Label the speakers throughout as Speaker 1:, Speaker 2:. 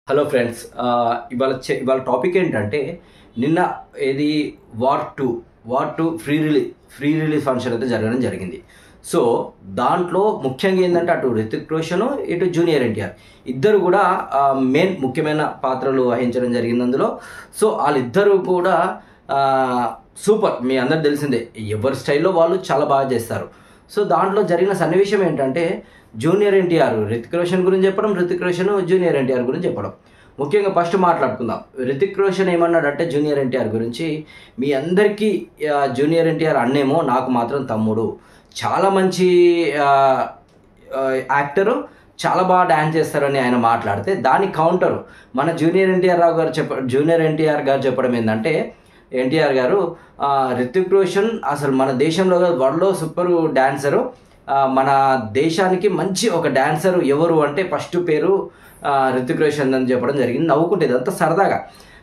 Speaker 1: Hello friends, ఇవాళ topic ఏంటంటే నిన్న ఏది war two free release function అయితే జరగడం జరిగింది. సో దాంట్లో ముఖ్యంగా ఏంటంటే అటు రితిక్ రోషన్ ఇటు జూనియర్ ఎన్టీఆర్ ఇద్దరు కూడా మెయిన్ ముఖ్యమైన పాత్రలు వహించడం జరిగింది అందులో. సో వాళ్ళిద్దరూ కూడా సూపర్, మీ అందరు తెలిసిందే, ఎవరి స్టైల్లో వాళ్ళు చాలా బాగా చేస్తారు. సో దాంట్లో జరిగిన సన్నివేశం ఏంటంటే జూనియర్ ఎన్టీఆర్ రితిక్ రోషన్ గురించి చెప్పడం, రితిక్ రోషన్ జూనియర్ ఎన్టీఆర్ గురించి చెప్పడం. ముఖ్యంగా ఫస్ట్ మాట్లాడుకుందాం. రితిక్ రోషన్ ఏమన్నాడంటే జూనియర్ ఎన్టీఆర్ గురించి, మీ అందరికీ జూనియర్ ఎన్టీఆర్ అన్నేమో, నాకు మాత్రం తమ్ముడు, చాలా మంచి యాక్టరు, చాలా బాగా డ్యాన్స్ చేస్తారని ఆయన మాట్లాడితే దానికి కౌంటర్ మన జూనియర్ ఎన్టీఆర్ గారు చెప్పడం ఏంటంటే, ఎన్టీఆర్ గారు రితిక్ రోషన్ అసలు మన దేశంలో వరల్డ్లో సూపర్ డ్యాన్సరు, మన దేశానికి మంచి ఒక డ్యాన్సర్ ఎవరు అంటే ఫస్ట్ పేరు రితిక్ రోషన్ అని చెప్పడం జరిగింది. నవ్వుకుంటేది అంత సరదాగా.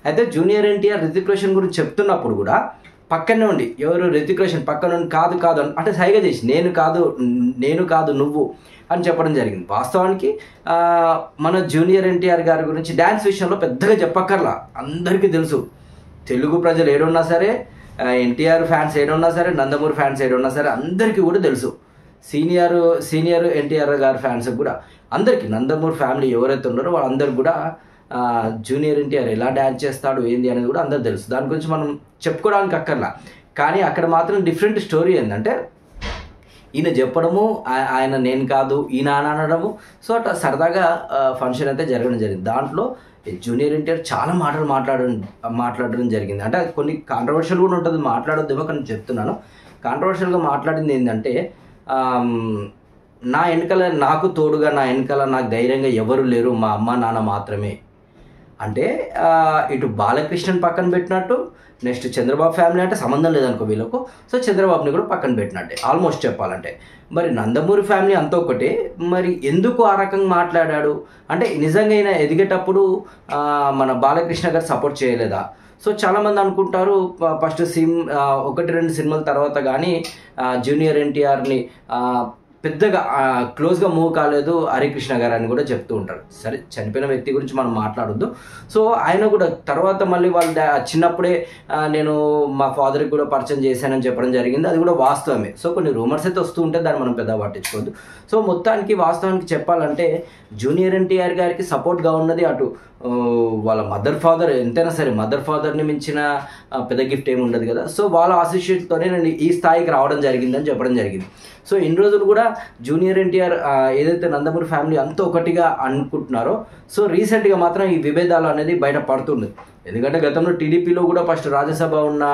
Speaker 1: అయితే జూనియర్ ఎన్టీఆర్ రితిక్ రోషన్ గురించి చెప్తున్నప్పుడు కూడా పక్కనే ఉండి ఎవరు రితిక్ రోషన్ పక్కన ఉండి కాదు అంటే సైగా చేసి నేను కాదు నువ్వు అని చెప్పడం జరిగింది. వాస్తవానికి మన జూనియర్ ఎన్టీఆర్ గారి గురించి డ్యాన్స్ విషయంలో పెద్దగా చెప్పక్కర్లా, అందరికీ తెలుసు. తెలుగు ప్రజలు ఏడున్నా సరే, ఎన్టీఆర్ ఫ్యాన్స్ ఏడున్నా సరే, నందమూరి ఫ్యాన్స్ ఏడున్నా సరే అందరికీ కూడా తెలుసు. సీనియర్ ఎన్టీఆర్ గారి ఫ్యాన్స్ కూడా అందరికీ, నందమూరి ఫ్యామిలీ ఎవరైతే ఉన్నారో వాళ్ళందరికీ కూడా జూనియర్ ఎన్టీఆర్ ఎలా డ్యాన్స్ చేస్తాడు ఏంది అనేది కూడా అందరు తెలుసు. దాని గురించి మనం చెప్పుకోవడానికి అక్కర్లా. కానీ అక్కడ మాత్రం డిఫరెంట్ స్టోరీ ఏంటంటే ఈయన చెప్పడము, ఆయన నేను కాదు ఈయన అనడము. సో అట్లా సరదాగా ఫంక్షన్ అయితే జరగడం జరిగింది. దాంట్లో జూనియర్ ఎన్టీఆర్ చాలా మాటలు మాట్లాడడం జరిగింది. అంటే కొన్ని కాంట్రవర్షియల్ కూడా ఉంటుంది, మాట్లాడొద్దేమో కానీ చెప్తున్నాను. కాంట్రవర్షియల్గా మాట్లాడింది ఏంటంటే, నా వెనకాల నాకు తోడుగా, నా వెనకాల నాకు ధైర్యంగా ఎవరు లేరు, మా అమ్మ నాన్న మాత్రమే. అంటే ఇటు బాలకృష్ణని పక్కన పెట్టినట్టు, నెక్స్ట్ చంద్రబాబు ఫ్యామిలీ అంటే సంబంధం లేదనుకో వీళ్ళకు, సో చంద్రబాబుని కూడా పక్కన పెట్టినట్టే ఆల్మోస్ట్ చెప్పాలంటే. మరి నందమూరి ఫ్యామిలీ అంతా ఒకటే, మరి ఎందుకు ఆ రకంగా మాట్లాడాడు అంటే నిజంగా అయినా ఎదిగేటప్పుడు మన బాలకృష్ణ గారు సపోర్ట్ చేయలేదా? సో చాలామంది అనుకుంటారు ఫస్ట్ 1-2 సినిమాల తర్వాత కానీ జూనియర్ ఎన్టీఆర్ని పెద్దగా క్లోజ్గా మూవ్ కాలేదు హరికృష్ణ గారు అని కూడా చెప్తూ ఉంటారు. సరే, చనిపోయిన వ్యక్తి గురించి మనం మాట్లాడొద్దు. సో ఆయన కూడా తర్వాత మళ్ళీ వాళ్ళ చిన్నప్పుడే నేను మా ఫాదర్కి కూడా పరిచయం చేశానని చెప్పడం జరిగింది. అది కూడా వాస్తవమే. సో కొన్ని రూమర్స్ అయితే వస్తూ ఉంటే దాన్ని మనం పెద్దగా పట్టించుకోవద్దు. సో మొత్తానికి వాస్తవానికి చెప్పాలంటే జూనియర్ ఎన్టీఆర్ గారికి సపోర్ట్గా ఉన్నది అటు వాళ్ళ ఫాదర్ ఎంతైనా సరే, ఫాదర్ని మించిన పెద్ద గిఫ్ట్ ఏమి ఉండదు కదా. సో వాళ్ళ అసోసియేట్తోనే నేను ఈ స్థాయికి రావడం జరిగిందని చెప్పడం జరిగింది. సో ఇన్ని రోజులు కూడా జూనియర్ ఎన్టీఆర్ ఏదైతే నందమూరి ఫ్యామిలీ అంతా ఒకటిగా అనుకుంటున్నారో, సో రీసెంట్గా మాత్రం ఈ విభేదాలు అనేది బయట పడుతుంది. ఎందుకంటే గతంలో టీడీపీలో కూడా ఫస్ట్ రాజ్యసభ ఉన్న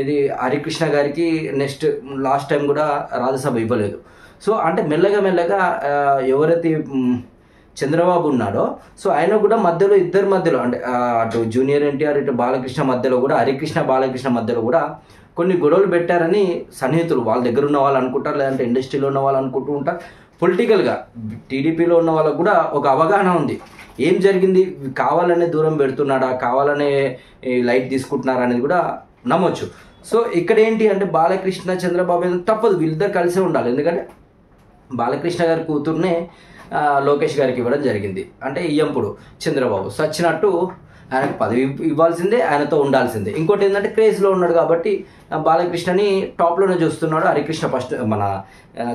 Speaker 1: ఏది హరికృష్ణ గారికి నెక్స్ట్ లాస్ట్ టైం కూడా రాజ్యసభ ఇవ్వలేదు. సో అంటే మెల్లగా ఎవరైతే చంద్రబాబు ఉన్నాడో, సో ఆయన కూడా ఇద్దరి మధ్యలో అంటే అటు జూనియర్ ఎన్టీఆర్ ఇటు బాలకృష్ణ మధ్యలో కూడా, బాలకృష్ణ మధ్యలో కూడా కొన్ని గొడవలు పెట్టారని సన్నిహితులు వాళ్ళ దగ్గర ఉన్న వాళ్ళు అనుకుంటారు, లేదంటే ఇండస్ట్రీలో ఉన్న వాళ్ళు అనుకుంటూ ఉంటారు. పొలిటికల్గా టీడీపీలో ఉన్న వాళ్ళకు కూడా ఒక అవగాహన ఉంది, ఏం జరిగింది, కావాలనే దూరం పెడుతున్నాడా, కావాలనే లైట్ తీసుకుంటున్నారా అనేది కూడా నమ్మొచ్చు. సో ఇక్కడ ఏంటి అంటే బాలకృష్ణ చంద్రబాబు తప్పదు, వీళ్ళిద్దరు కలిసే ఉండాలి. ఎందుకంటే బాలకృష్ణ గారి కూతుర్నే లోకేష్ గారికి ఇవ్వడం జరిగింది. అంటే ఇయ్యంపుడు చంద్రబాబు సచ్చినట్టు ఆయనకు పదవి ఇవ్వాల్సిందే, ఆయనతో ఉండాల్సిందే. ఇంకోటి ఏంటంటే క్రేజ్లో ఉన్నాడు కాబట్టి బాలకృష్ణని టాప్లోనే చూస్తున్నాడు హరికృష్ణ ఫస్ట్, మన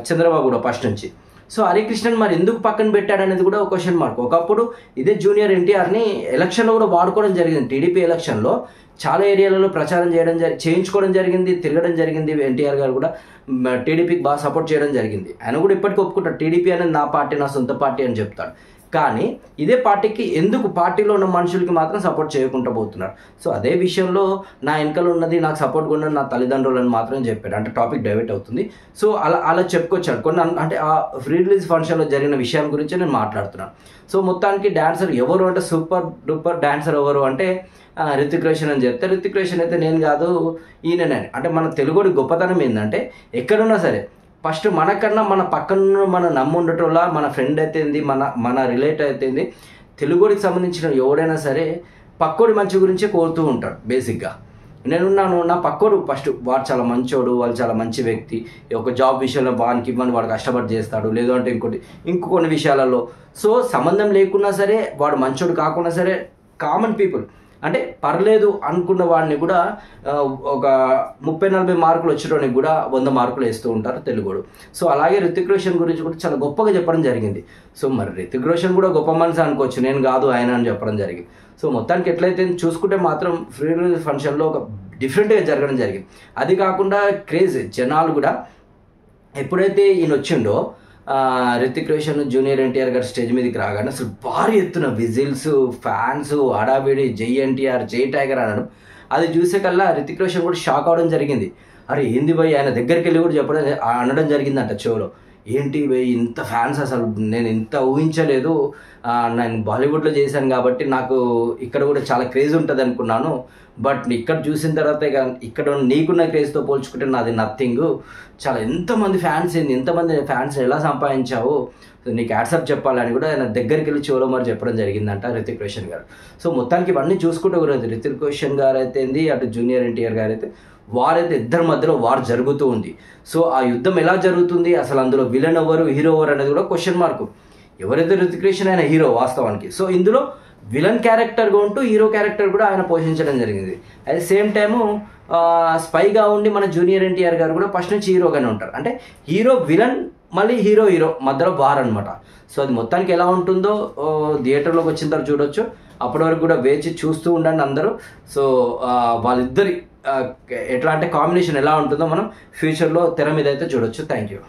Speaker 1: చంద్రబాబు కూడా ఫస్ట్ నుంచి. సో హరికృష్ణన్ మరి ఎందుకు పక్కన పెట్టాడు అనేది కూడా ఒక క్వశ్చన్ మార్క్. ఒకప్పుడు ఇదే జూనియర్ ఎన్టీఆర్ని ఎలక్షన్లో కూడా వాడుకోవడం జరిగింది. టీడీపీ ఎలక్షన్లో చాలా ఏరియాలలో ప్రచారం చేయించుకోవడం జరిగింది, తిరగడం జరిగింది. ఎన్టీఆర్ గారు కూడా టీడీపీకి బాగా సపోర్ట్ చేయడం జరిగింది. ఆయన కూడా ఇప్పటికీ ఒప్పుకుంటాడు, టీడీపీ అనేది నా పార్టీ, నా సొంత పార్టీ అని చెప్తాడు. కానీ ఇదే పార్టీకి ఎందుకు పార్టీలో ఉన్న మనుషులకి మాత్రం సపోర్ట్ చేయకుండా పోతున్నారు. సో అదే విషయంలో నా వెనకాల ఉన్నది, నాకు సపోర్ట్గా ఉన్నది నా తల్లిదండ్రులని మాత్రం చెప్పాడు. అంటే టాపిక్ డైవర్ట్ అవుతుంది. సో అలా చెప్పుకొచ్చాడు కొన్ని. అంటే ఆ ఫ్రీ రిలీజ్ ఫంక్షన్లో జరిగిన విషయం గురించి నేను మాట్లాడుతున్నాను. సో మొత్తానికి డాన్సర్ ఎవరు అంటే సూపర్ డూపర్ డాన్సర్ ఎవరు అంటే రితిక్ రోషన్ అని చెప్తే, రితిక్ రోషన్ అయితే నేను కాదు ఈయననే. అంటే మన తెలుగుడి గొప్పతనం ఏంటంటే ఎక్కడున్నా సరే ఫస్ట్ మనకన్నా మన పక్కన మన నమ్ముండటంల మన ఫ్రెండ్ అయితేంది, మన రిలేటివ్ అయితేంది, తెలుగుడికి సంబంధించిన ఎవడైనా సరే పక్కోడి మంచి గురించే కోరుతూ ఉంటాడు బేసిక్గా. నేనున్నాను, నా పక్కోడు ఫస్ట్ వాడు చాలా మంచోడు, వాళ్ళు చాలా మంచి వ్యక్తి, ఒక జాబ్ విషయంలో వానికి ఇవ్వని వాడు కష్టపడి చేస్తాడు, లేదు అంటే ఇంకొన్ని విషయాలలో. సో సంబంధం లేకున్నా సరే, వాడు మంచోడు కాకున్నా సరే, కామన్ పీపుల్ అంటే పర్లేదు అనుకున్న వాడిని కూడా ఒక 30-40 మార్కులు వచ్చేటోనికి కూడా 100 మార్కులు వేస్తూ ఉంటారు తెలుగుడు. సో అలాగే రితిక్ రోషన్ గురించి కూడా చాలా గొప్పగా చెప్పడం జరిగింది. సో మరి రితిక్ రోషన్ కూడా గొప్ప మనసు అనుకోవచ్చు, నేను కాదు ఆయన అని చెప్పడం జరిగింది. సో మొత్తానికి ఎట్లయితే చూసుకుంటే మాత్రం ఫ్రీ రిలీజ్ ఫంక్షన్లో ఒక డిఫరెంట్గా జరగడం జరిగింది. అది కాకుండా క్రేజ్ జనాలు కూడా ఎప్పుడైతే ఈయన వచ్చిండో రితిక్ రోషన్ జూనియర్ ఎన్టీఆర్ గారు స్టేజ్ మీదకి రాగానే అసలు భారీ ఎత్తున విజిల్స్, ఫ్యాన్స్, హడావిడి, జై ఎన్టీఆర్, జై టైగర్ అనడం, అది చూసే కల్లా రితిక్ రోషన్ కూడా షాక్ అవడం జరిగింది. అరే ఏంది భయ్, ఆయన దగ్గరికి వెళ్ళి కూడా అనడం జరిగిందంట షోలో, ఏంటి భయ్ ఇంత ఫ్యాన్స్, అసలు నేను ఇంత ఊహించలేదు, నేను బాలీవుడ్లో చేశాను కాబట్టి నాకు ఇక్కడ కూడా చాలా క్రేజ్ ఉంటుంది అనుకున్నాను, బట్ ఇక్కడ చూసిన తర్వాత ఇక్కడ నీకున్న క్రేజ్తో పోల్చుకుంటే నాది నథింగ్, చాలా ఎంతమంది ఫ్యాన్స్ ఎంతమంది ఫ్యాన్స్ ఎలా సంపాదించావు, నీకు యాడ్సప్ చెప్పాలని కూడా ఆయన దగ్గరికి వెళ్ళి చెవులో మరి చెప్పడం జరిగిందంట రితిక్ రోషన్ గారు. సో మొత్తానికి ఇవన్నీ చూసుకుంటూ కూడా రితిక్ రోషన్ గారు అయితే ఏంది, అటు జూనియర్ ఎన్టీఆర్ గారు అయితే వారైతే ఇద్దరి మధ్యలో వార్ జరుగుతూ ఉంది. సో ఆ యుద్ధం ఎలా జరుగుతుంది, అసలు అందులో విలన్ ఎవరు, హీరో ఎవరు అనేది కూడా క్వశ్చన్ మార్కు. ఎవరైతే రితిక్ రోషన్ ఆయన హీరో వాస్తవానికి, సో ఇందులో విలన్ క్యారెక్టర్గా ఉంటూ హీరో క్యారెక్టర్ కూడా ఆయన పోషించడం జరిగింది. అట్ ద సేమ్ టైము స్పైగా ఉండి మన జూనియర్ ఎన్టీఆర్ గారు కూడా ఫస్ట్ నుంచి హీరోగానే ఉంటారు. అంటే హీరో విలన్ మళ్ళీ హీరో మధ్యలో బార్ అనమాట. సో అది మొత్తానికి ఎలా ఉంటుందో థియేటర్లోకి వచ్చిన తర్వాత చూడొచ్చు. అప్పటి వరకు కూడా వేచి చూస్తూ ఉండండి అందరూ. సో వాళ్ళిద్దరి ఎట్లా అంటే కాంబినేషన్ ఎలా ఉంటుందో మనం ఫ్యూచర్లో తెర మీద అయితే చూడొచ్చు. Thank you.